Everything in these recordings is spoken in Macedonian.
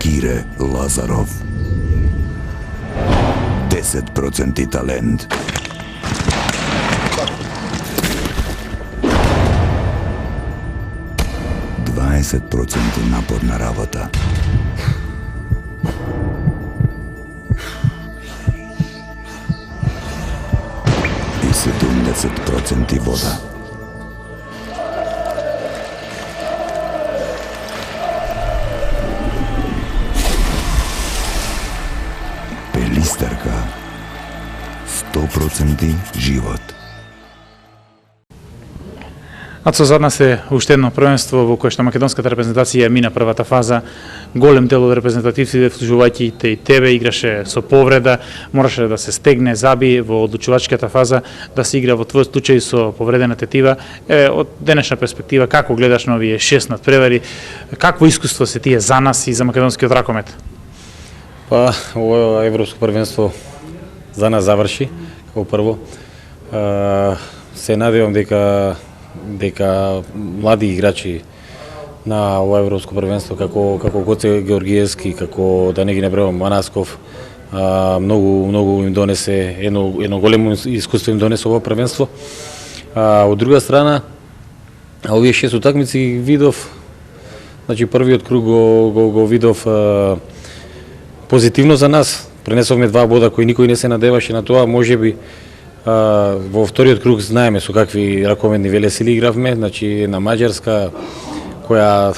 Кире Лазаров. 10% талент. 20% напорна работа. И 70% вода. Пелистерка. 100% живот. Ацо, зад нас е уште едно првенство во кое што македонската репрезентација мина првата фаза. Голем дел од репрезентативците, вклучувајќи и тебе, играше со повреда, мораше да се стегне, заби во одлучувачката фаза, да се игра во твој случај со повредена тетива. Од денешна перспектива, како гледаш на овие 6 надпревари? Какво искуство се тие за нас и за македонскиот ракомет? Па, ово европско првенство за нас заврши, како прво. Се надевам дека млади играчи на ова европско првенство како Гоце Георгиевски, како да не ги набревам Манасков, многу им донесе едно големо искуство, им донесе ова првенство. Од друга страна, овие 6 утакмици видов, значи првиот круг го видов позитивно за нас. Пренесовме 2 бода кои никој не се надеваше на тоа, можеби во вториот круг знаеме со какви раковидни велесили игравме, значи на Маđarска, која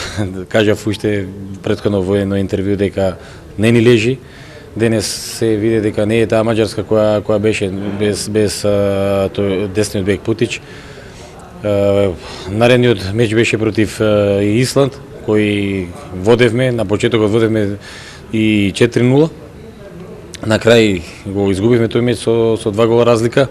кажав уште претходно во едно интервју дека не ни лежи. Денес се види дека не е таа Маđarска која беше без тој десниот бек Путич. Наредниот меч беше против Исланд, кој водевме, на почетокот водевме и 4-0. На крај го изгубивме тој меч со 2 гола разлика.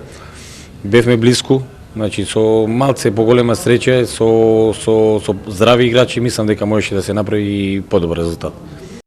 Бевме блиску, значи со малце поголема среќа, со здрави играчи, мислам дека можеше да се направи и подобар резултат.